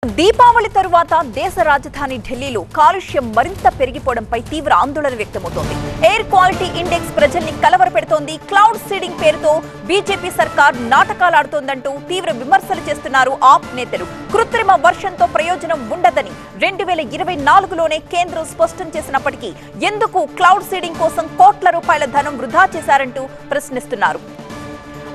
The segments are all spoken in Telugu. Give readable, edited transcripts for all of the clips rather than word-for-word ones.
దీపావళి తరువాత దేశ రాజధాని ఢిల్లీలో కాలుష్యం మరింత పెరిగిపోవడంపై తీవ్ర ఆందోళన వ్యక్తమవుతోంది. ఎయిర్ క్వాలిటీ ఇండెక్స్ ప్రజల్ని కలవరపెడుతోంది. క్లౌడ్ సీడింగ్ పేరుతో బీజేపీ సర్కార్ నాటకాలాడుతోందంటూ తీవ్ర విమర్శలు చేస్తున్నారు ఆప్ నేతలు. కృత్రిమ వర్షంతో ప్రయోజనం ఉండదని 2024లోనే కేంద్రం స్పష్టం చేసినప్పటికీ ఎందుకు క్లౌడ్ సీడింగ్ కోసం కోట్ల రూపాయల ధనం వృధా చేశారంటూ ప్రశ్నిస్తున్నారు.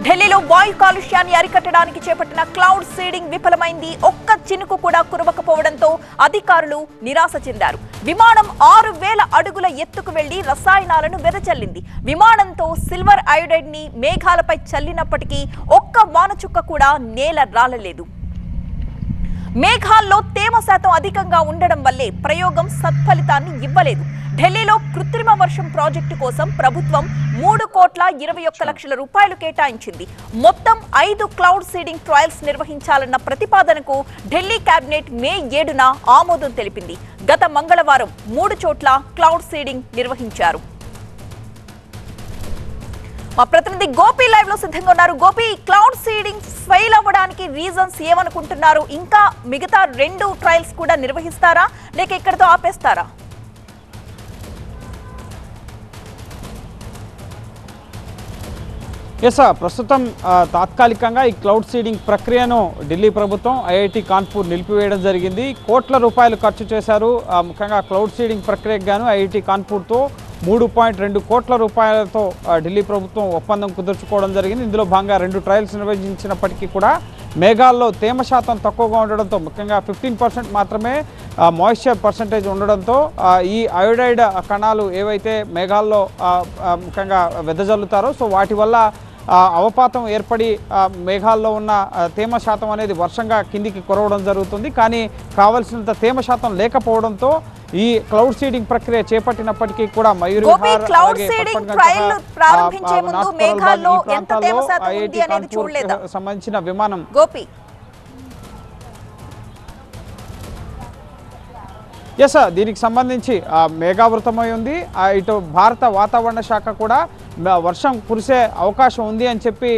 ఢిల్లీలో వాయు కాలుష్యాన్ని అరికట్టడానికి చేపట్టిన క్లౌడ్ సీడింగ్ విఫలమైంది. ఒక్క చినుకు కూడా కురవకపోవడంతో అధికారులు నిరాశ చెందారు. విమానం 6000 అడుగుల ఎత్తుకు వెళ్లి రసాయనాలను వెదజల్లింది. విమానంతో సిల్వర్ అయోడైడ్ ని మేఘాలపై చల్లినప్పటికీ ఒక్క వానచుక్క కూడా నేల రాలలేదు. మేఘాల్లో తేమ శాతం అధికంగా ఉండడం వల్లే ప్రయోగం సత్ఫలితాన్ని ఇవ్వలేదు. ఢిల్లీలో కృత్రిమ వర్షం ప్రాజెక్టు కోసం ప్రభుత్వం 3,21,00,000 రూపాయలు కేటాయించింది. మొత్తం 5 క్లౌడ్ సీడింగ్ ట్రయల్స్ నిర్వహించాలన్న ప్రతిపాదనకు ఢిల్లీ కేబినెట్ మే 7న ఆమోదం తెలిపింది. గత మంగళవారం 3 చోట్ల క్లౌడ్ సీడింగ్ నిర్వహించారు. మా ప్రతినిధి గోపి లైవ్ లో సిద్ధంగా ఉన్నారు. గోపి, క్లౌడ్ సీడింగ్ ఫెయిల్ అవ్వడానికి రీజన్స్ ఏమనుకుంటున్నారు? ఇంకా మిగతా 2 ట్రయల్స్ కూడా నిర్వహిస్తారా లేక ఇక్కడతో ఆపేస్తారా? ప్రస్తుతం తాత్కాలికంగా ఈ క్లౌడ్ సీడింగ్ ప్రక్రియను ఢిల్లీ ప్రభుత్వం ఐఐటి కాన్పూర్ నిలిపివేయడం జరిగింది. కోట్ల రూపాయలు ఖర్చు చేశారు. ముఖ్యంగా క్లౌడ్ సీడింగ్ ప్రక్రియకు గాను ఐఐటి కాన్పూర్తో 3.2 కోట్ల రూపాయలతో ఢిల్లీ ప్రభుత్వం ఒప్పందం కుదుర్చుకోవడం జరిగింది. ఇందులో భాగంగా 2 ట్రయల్స్ నిర్వహించినప్పటికీ కూడా మేఘాల్లో తేమ శాతం తక్కువగా ఉండడంతో, ముఖ్యంగా 15% మాత్రమే మాయిశ్చర్ పర్సంటేజ్ ఉండడంతో ఈ అయోడైడ్ కణాలు ఏవైతే మేఘాల్లో ముఖ్యంగా వెదజల్లుతారో సో వాటి వల్ల అవపాతం ఏర్పడి మేఘాల్లో ఉన్న తేమ శాతం అనేది వర్షంగా కిందికి కురవడం జరుగుతుంది. కానీ కావలసినంత తేమ శాతం లేకపోవడంతో ఈ క్లౌడ్ సీడింగ్ ప్రక్రియ చేపట్టినప్పటికీ కూడా సంబంధించిన విమానం దీనికి సంబంధించి మేఘావృతమై ఉంది. ఇటు భారత వాతావరణ శాఖ కూడా వర్షం కురిసే అవకాశం ఉంది అని చెప్పి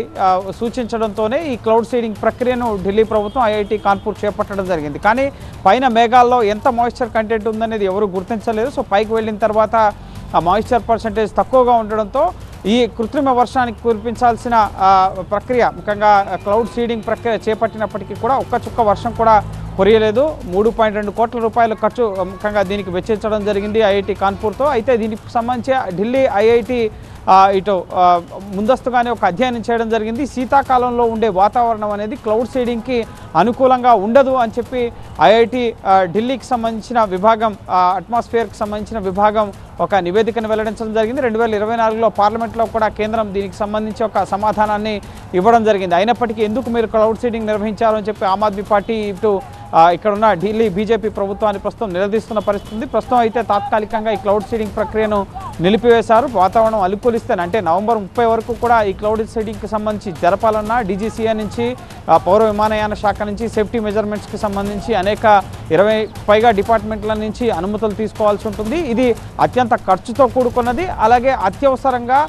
సూచించడంతోనే ఈ క్లౌడ్ సీడింగ్ ప్రక్రియను ఢిల్లీ ప్రభుత్వం ఐఐటి కాన్పూర్ చేపట్టడం జరిగింది. కానీ పైన మేఘాల్లో ఎంత మాయిశ్చర్ కంటెంట్ ఉందనేది ఎవరు గుర్తించలేదు. సో పైకి వెళ్ళిన తర్వాత ఆ మాయిశ్చర్ పర్సంటేజ్ తక్కువగా ఉండడంతో ఈ కృత్రిమ వర్షానికి కురిపించాల్సిన ప్రక్రియ, ముఖ్యంగా క్లౌడ్ సీడింగ్ ప్రక్రియ చేపట్టినప్పటికీ కూడా ఒక్క చుక్క వర్షం కూడా కురియలేదు. 3.2 కోట్ల రూపాయల ఖర్చు ముఖ్యంగా దీనికి వెచ్చించడం జరిగింది ఐఐటి కాన్పూర్తో. అయితే దీనికి సంబంధించి ఢిల్లీ ఐఐటి ఇటు ముందస్తుగానే ఒక అధ్యయనం చేయడం జరిగింది. శీతాకాలంలో ఉండే వాతావరణం అనేది క్లౌడ్ సీడింగ్కి అనుకూలంగా ఉండదు అని చెప్పి ఐఐటి ఢిల్లీకి సంబంధించిన విభాగం, అట్మాస్ఫియర్కి సంబంధించిన విభాగం ఒక నివేదికను వెల్లడించడం జరిగింది. 2024లో పార్లమెంట్లో కూడా కేంద్రం దీనికి సంబంధించి ఒక సమాధానాన్ని ఇవ్వడం జరిగింది. అయినప్పటికీ ఎందుకు మీరు క్లౌడ్ సీడింగ్ నిర్వహించారు అని చెప్పి ఆమ్ ఆద్మీ పార్టీ ఇటు ఇక్కడున్న ఢిల్లీ బీజేపీ ప్రభుత్వాన్ని ప్రస్తుతం నిలదీస్తున్న పరిస్థితి ఉంది. ప్రస్తుతం అయితే తాత్కాలికంగా ఈ క్లౌడ్ సీడింగ్ ప్రక్రియను నిలిపివేశారు. వాతావరణం అనుకూలిస్తేనే, అంటే నవంబర్ 30 వరకు కూడా ఈ క్లౌడ్ సీడింగ్కి సంబంధించి జరపాలన్నా డీజీసీఏ నుంచి, పౌర విమానయాన శాఖ నుంచి, సేఫ్టీ మెజర్మెంట్స్కి సంబంధించి అనేక 20 పైగా డిపార్ట్మెంట్ల నుంచి అనుమతులు తీసుకోవాల్సి ఉంటుంది. ఇది అత్యంత ఖర్చుతో కూడుకున్నది. అలాగే అత్యవసరంగా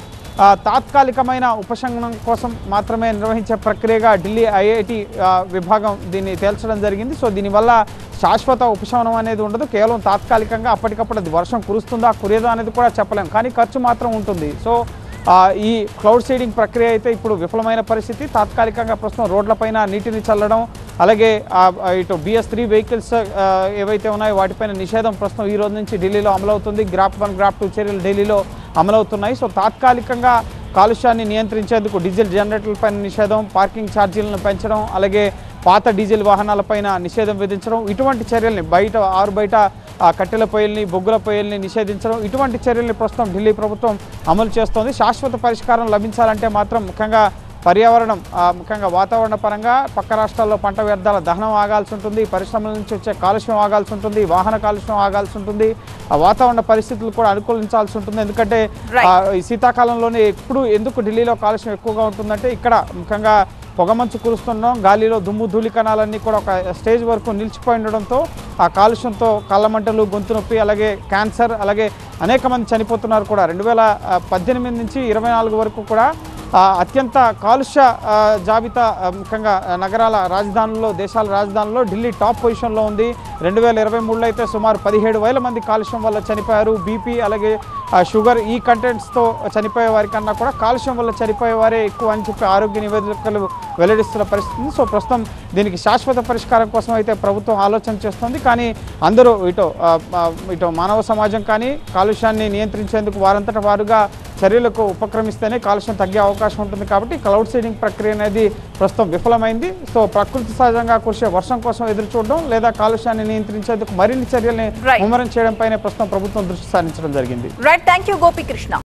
తాత్కాలికమైన ఉపశమనం కోసం మాత్రమే నిర్వహించే ప్రక్రియగా ఢిల్లీ ఐఐటి విభాగం దీన్ని తేల్చడం జరిగింది. సో దీనివల్ల శాశ్వత ఉపశమనం అనేది ఉండదు. కేవలం తాత్కాలికంగా అప్పటికప్పుడు అది వర్షం కురుస్తుందా కురియదా అనేది కూడా చెప్పలేము, కానీ ఖర్చు మాత్రం ఉంటుంది. సో ఈ క్లౌడ్ సీడింగ్ ప్రక్రియ అయితే ఇప్పుడు విఫలమైన పరిస్థితి. తాత్కాలికంగా ప్రస్తుతం రోడ్లపైన నీటిని చల్లడం, అలాగే ఇటు BS3 వెహికల్స్ ఏవైతే ఉన్నాయో వాటిపైన నిషేధం ప్రస్తుతం ఈ రోజు నుంచి ఢిల్లీలో అమలవుతుంది. గ్రాప్ 1, గ్రాప్ 2 చర్యలు ఢిల్లీలో అమలవుతున్నాయి. సో తాత్కాలికంగా కాలుష్యాన్ని నియంత్రించేందుకు డీజిల్ జనరేటర్లపైన నిషేధం, పార్కింగ్ ఛార్జీలను పెంచడం, అలాగే పాత డీజిల్ వాహనాలపైన నిషేధం విధించడం, ఇటువంటి చర్యల్ని బయట కట్టెల పొయ్యిల్ని, బొగ్గుల పొయ్యిల్ని నిషేధించడం, ఇటువంటి చర్యల్ని ప్రస్తుతం ఢిల్లీ ప్రభుత్వం అమలు చేస్తోంది. శాశ్వత పరిష్కారం లభించాలంటే మాత్రం ముఖ్యంగా పర్యావరణం, ముఖ్యంగా వాతావరణ పరంగా పక్క రాష్ట్రాల్లో పంట వ్యర్థాల దహనం ఆగాల్సి ఉంటుంది, పరిశ్రమల నుంచి వచ్చే కాలుష్యం ఆగాల్సి ఉంటుంది, వాహన కాలుష్యం ఆగాల్సి ఉంటుంది, ఆ వాతావరణ పరిస్థితులు కూడా అనుకూలించాల్సి ఉంటుంది. ఎందుకంటే ఈ శీతాకాలంలోనే ఎందుకు ఢిల్లీలో కాలుష్యం ఎక్కువగా ఉంటుందంటే ఇక్కడ ముఖ్యంగా పొగమంచు కురుస్తుండడం, గాలిలో దుమ్ము ధూళి కణాలన్నీ కూడా ఒక స్టేజ్ వరకు నిలిచిపోయి ఉండడంతో ఆ కాలుష్యంతో కళ్ళమంటలు, గొంతు నొప్పి, అలాగే క్యాన్సర్, అలాగే అనేక మంది చనిపోతున్నారు కూడా. 2018 నుంచి 24 వరకు కూడా అత్యంత కాలుష్య జాబితా ముఖ్యంగా నగరాల రాజధానుల్లో దేశాల రాజధానుల్లో ఢిల్లీ టాప్ పొజిషన్లో ఉంది. 2023లో అయితే సుమారు 17,000 మంది కాలుష్యం వల్ల చనిపోయారు. బీపీ అలాగే షుగర్ ఈ కంటెంట్స్తో చనిపోయే వారి కన్నా కూడా కాలుష్యం వల్ల చనిపోయే వారే ఎక్కువ అని చెప్పి ఆరోగ్య నివేదికలు వెల్లడిస్తున్న పరిస్థితి. సో ప్రస్తుతం దీనికి శాశ్వత పరిష్కారం కోసం అయితే ప్రభుత్వం ఆలోచన చేస్తుంది. కానీ అందరూ ఇటు మానవ సమాజం కానీ కాలుష్యాన్ని నియంత్రించేందుకు వారంతట వారుగా చర్యలకు ఉపక్రమిస్తేనే కాలుష్యం తగ్గే అవకాశం ఉంటుంది. కాబట్టి క్లౌడ్ సీడింగ్ ప్రక్రియ అనేది ప్రస్తుతం విఫలమైంది. సో ప్రకృతి సహజంగా కురిసే వర్షం కోసం ఎదురు చూడడం లేదా కాలుష్యాన్ని నియంత్రించేందుకు మరిన్ని చర్యల్ని ముమ్మరం చేయడం పైన ప్రస్తుతం ప్రభుత్వం దృష్టి సారించడం జరిగింది. Thank you Gopikrishna.